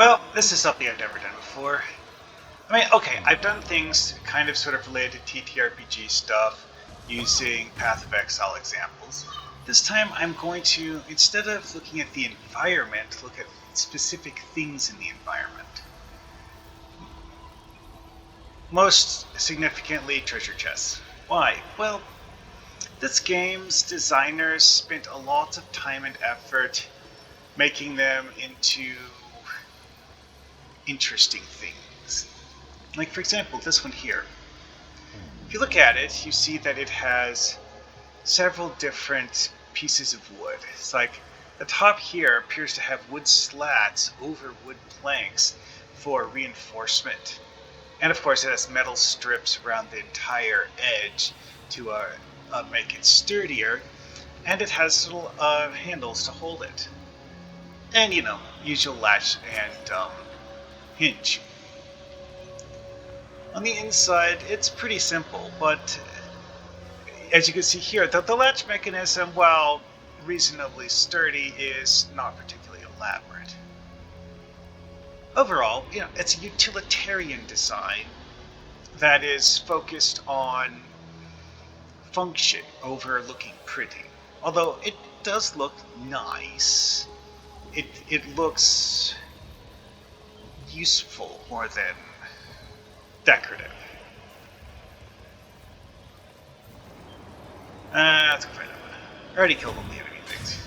Well, this is something I've never done before. I mean, okay, I've done things kind of sort of related to TTRPG stuff using Path of Exile examples. This time I'm going to, instead of looking at the environment, look at specific things in the environment. Most significantly, treasure chests. Why? Well, this game's designers spent a lot of time and effort making them into interesting things. Like, for example, this one here. If you look at it, you see that it has several different pieces of wood. It's like the top here appears to have wood slats over wood planks for reinforcement. And of course, it has metal strips around the entire edge to make it sturdier. And it has little handles to hold it. And, you know, usual latch and hinge. On the inside, it's pretty simple, but as you can see here, the latch mechanism, while reasonably sturdy, is not particularly elaborate. Overall, you know, it's a utilitarian design that is focused on function over looking pretty. Although it does look nice, it looks useful more than decorative. Let's go find out. I already killed all the enemy things.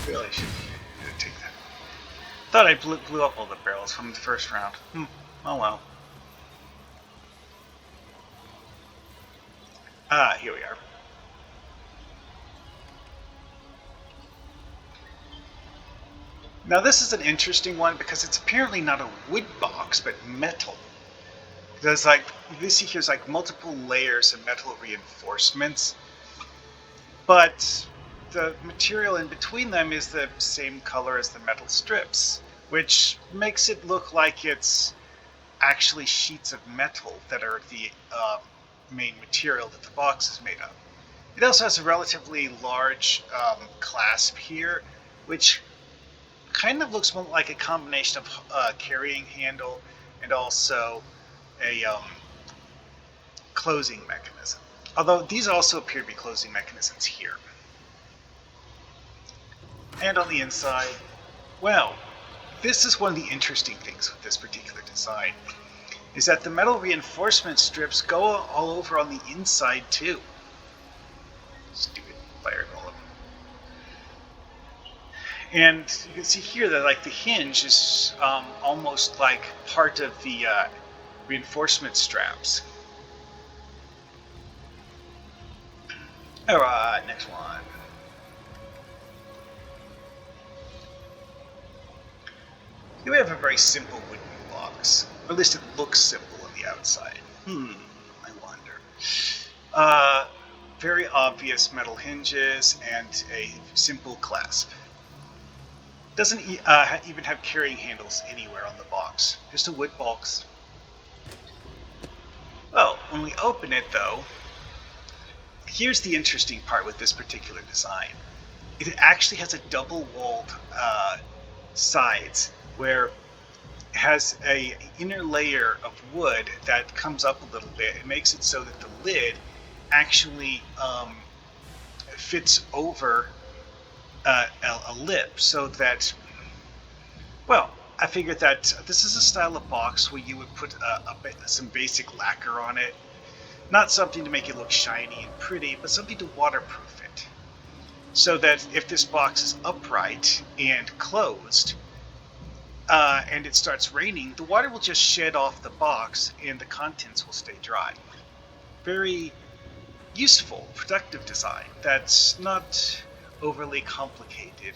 Really should take that. Thought I blew up all the barrels from the first round. Oh well. Here we are. Now this is an interesting one because it's apparently not a wood box, but metal. There's like, you see here's like multiple layers of metal reinforcements, but the material in between them is the same color as the metal strips, which makes it look like it's actually sheets of metal that are the main material that the box is made of. It also has a relatively large clasp here, which kind of looks more like a combination of carrying handle and also a closing mechanism. Although these also appear to be closing mechanisms here. And on the inside, well, this is one of the interesting things with this particular design, is that the metal reinforcement strips go all over on the inside too. Stupid fire golem. And you can see here that like the hinge is almost like part of the reinforcement straps. Alright, next one. Here we have a very simple wooden box. Or at least it looks simple on the outside. I wonder. Very obvious metal hinges and a simple clasp. Doesn't even have carrying handles anywhere on the box. Just a wood box. Well, when we open it though, here's the interesting part with this particular design. It actually has a double-walled sides where it has a inner layer of wood that comes up a little bit. It makes it so that the lid actually fits over a lip, so that, well, I figured that this is a style of box where you would put some basic lacquer on it. Not something to make it look shiny and pretty, but something to waterproof it. So that if this box is upright and closed, and it starts raining, the water will just shed off the box and the contents will stay dry. Very useful, productive design that's not overly complicated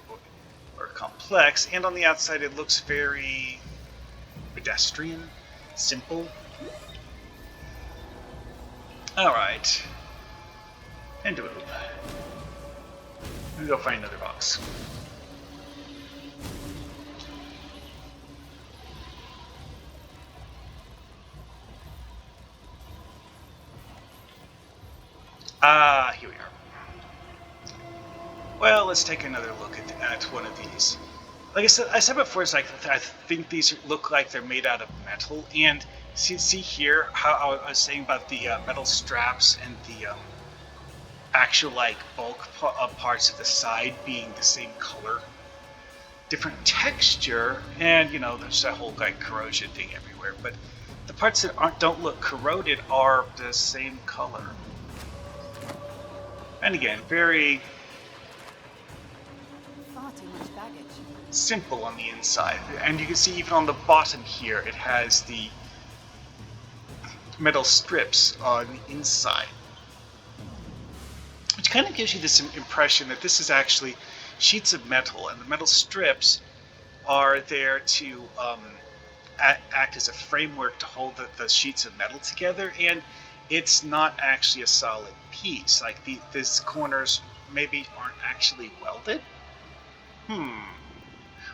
or complex, and on the outside it looks very pedestrian, simple. Alright. And move. Let me go find another box. Here we are. Well, let's take another look at one of these. like I said before, it's like I think these look like they're made out of metal. And see here how I was saying about the metal straps and the actual like bulk parts of the side being the same color, different texture, and you know there's that whole like corrosion thing everywhere. But the parts that don't look corroded are the same color. And again, very Far too much baggage. simple on the inside. And you can see even on the bottom here, it has the metal strips on the inside, which kind of gives you this impression that this is actually sheets of metal, and the metal strips are there to act as a framework to hold the sheets of metal together, and it's not actually a solid piece. Like these corners maybe aren't actually welded.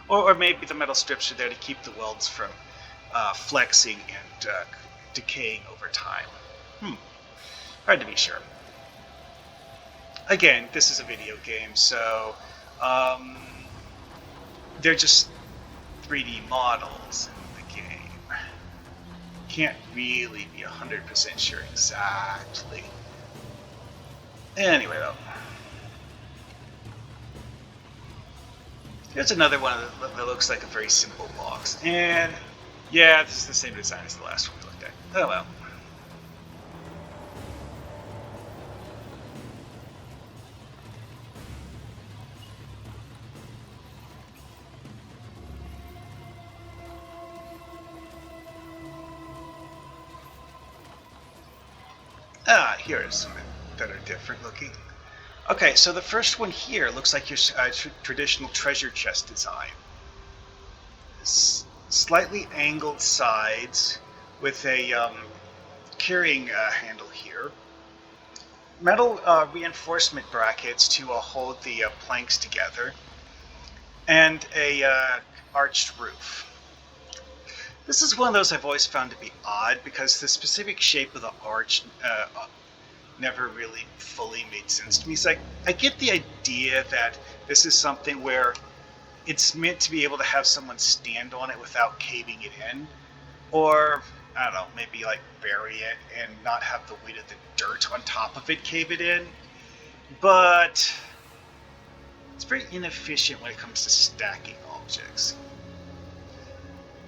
Or maybe the metal strips are there to keep the welds from flexing and decaying over time. Hard to be sure. Again, this is a video game, so they're just 3D models in the game. Can't really be 100% sure exactly. Anyway, though. Here's another one that looks like a very simple box. And yeah, this is the same design as the last one we looked at. Oh well. Here are some that are different looking. Okay, so the first one here looks like your traditional treasure chest design. Slightly angled sides with a carrying handle here. Metal reinforcement brackets to hold the planks together. And a arched roof. This is one of those I've always found to be odd because the specific shape of the arch never really fully made sense to me. So I get the idea that this is something where it's meant to be able to have someone stand on it without caving it in, or I don't know, maybe like bury it and not have the weight of the dirt on top of it cave it in. But it's very inefficient when it comes to stacking objects.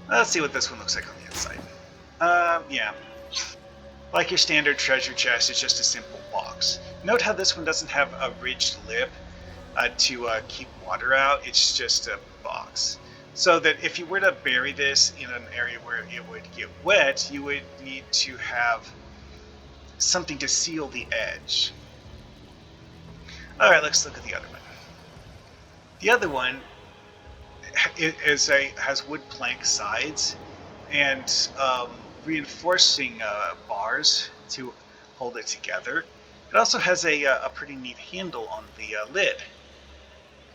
Let's see what this one looks like on the inside. Yeah. Like your standard treasure chest, it's just a simple box. Note how this one doesn't have a ridged lip to keep water out. It's just a box. So that if you were to bury this in an area where it would get wet, you would need to have something to seal the edge. Alright, let's look at the other one. The other one has wood plank sides and reinforcing bars to hold it together. It also has a pretty neat handle on the lid,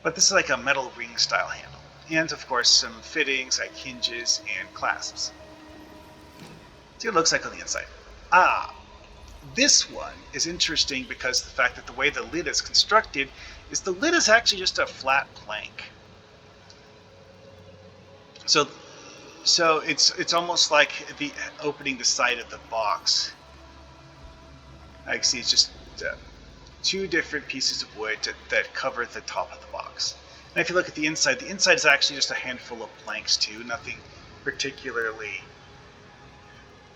but this is like a metal ring style handle, and of course some fittings like hinges and clasps. See what it looks like on the inside. This one is interesting because the fact that the way the lid is constructed is the lid is actually just a flat plank. So it's almost like the opening the side of the box. I can see it's just two different pieces of wood that cover the top of the box. And if you look at the inside is actually just a handful of planks too. Nothing particularly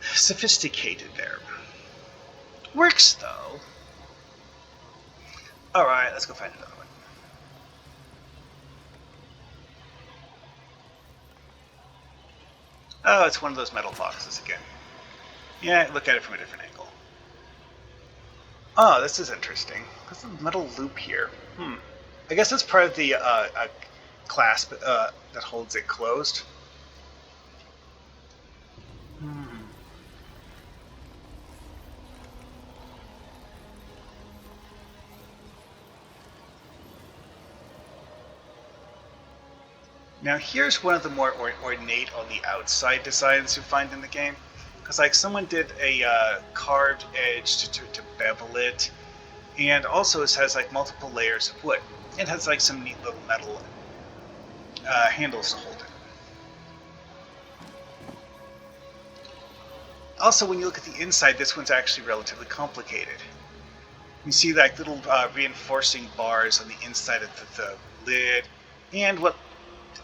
sophisticated there. Works though. All right, let's go find another one. Oh, it's one of those metal boxes again. Yeah, look at it from a different angle. Oh, this is interesting. There's a metal loop here. I guess that's part of the clasp that holds it closed. Now here's one of the more ornate on the outside designs you find in the game. Because like someone did a carved edge to bevel it. And also it has like multiple layers of wood. It has like some neat little metal handles to hold it. Also, when you look at the inside, this one's actually relatively complicated. You see like little reinforcing bars on the inside of the lid, and what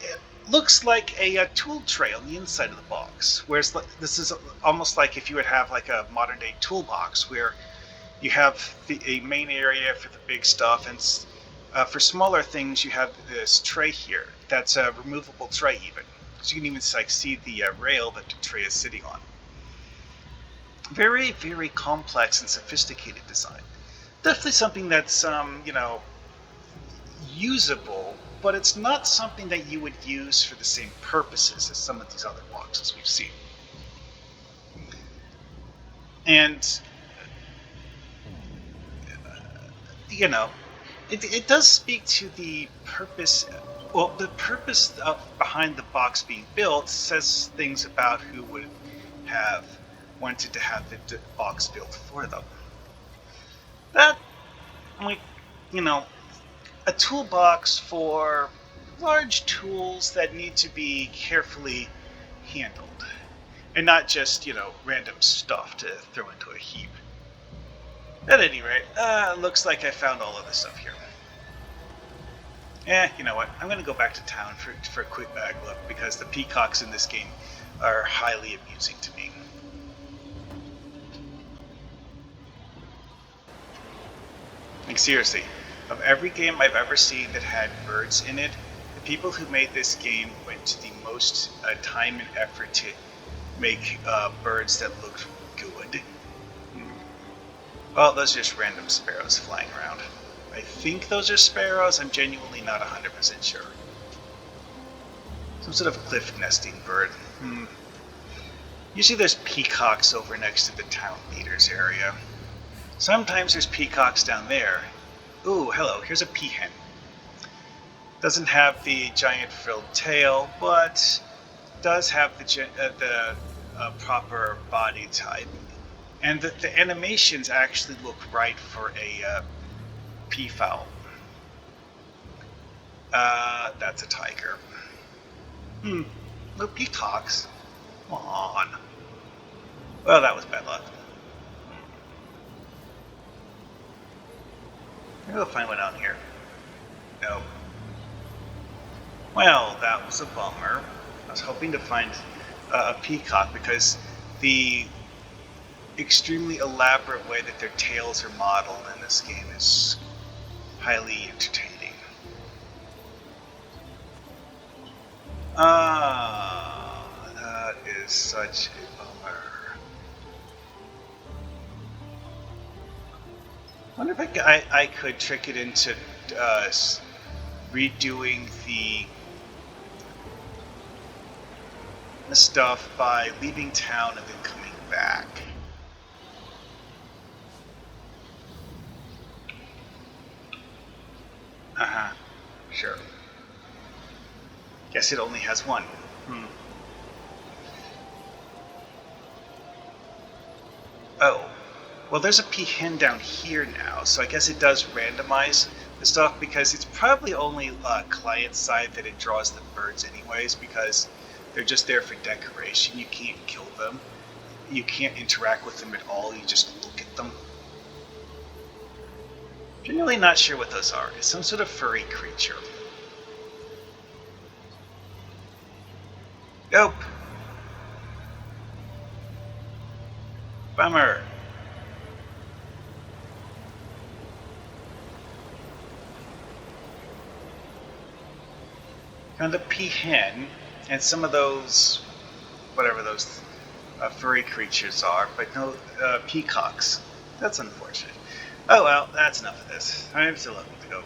it looks like a tool tray on the inside of the box. Whereas this is almost like if you would have like a modern day toolbox where you have a main area for the big stuff, and for smaller things you have this tray here that's a removable tray even. So you can even like see the rail that the tray is sitting on. Very, very complex and sophisticated design. Definitely something that's, usable, but it's not something that you would use for the same purposes as some of these other boxes we've seen. And, it does speak to the purpose. Well, the purpose behind the box being built says things about who would have wanted to have the box built for them. That, like, a toolbox for large tools that need to be carefully handled, and not just, random stuff to throw into a heap. At any rate, looks like I found all of this stuff here. You know what? I'm going to go back to town for a quick bag look, because the peacocks in this game are highly amusing to me. Like, seriously, of every game I've ever seen that had birds in it, the people who made this game went to the most time and effort to make birds that looked good. Well, those are just random sparrows flying around. I think those are sparrows. I'm genuinely not 100% sure. Some sort of cliff nesting bird. Usually there's peacocks over next to the town leaders area. Sometimes there's peacocks down there. Ooh, hello, here's a peahen. Doesn't have the giant frilled tail, but does have the proper body type. And the animations actually look right for a peafowl. That's a tiger. No peacocks. Come on. Well, that was bad luck. Maybe we'll find one out here. No. Well, that was a bummer. I was hoping to find a peacock, because the extremely elaborate way that their tails are modeled in this game is highly entertaining. That is such a bummer. I wonder if I could trick it into redoing the stuff by leaving town and then coming back. Sure. Guess it only has one. Oh. Well, there's a peahen down here now, so I guess it does randomize the stuff, because it's probably only client side that it draws the birds anyways, because they're just there for decoration. You can't kill them. You can't interact with them at all. You just look at them. Generally not sure what those are. It's some sort of furry creature. Nope. Bummer. Found a peahen and some of those, whatever those furry creatures are, but no peacocks. That's unfortunate. Oh well, that's enough of this. I'm still looking to go.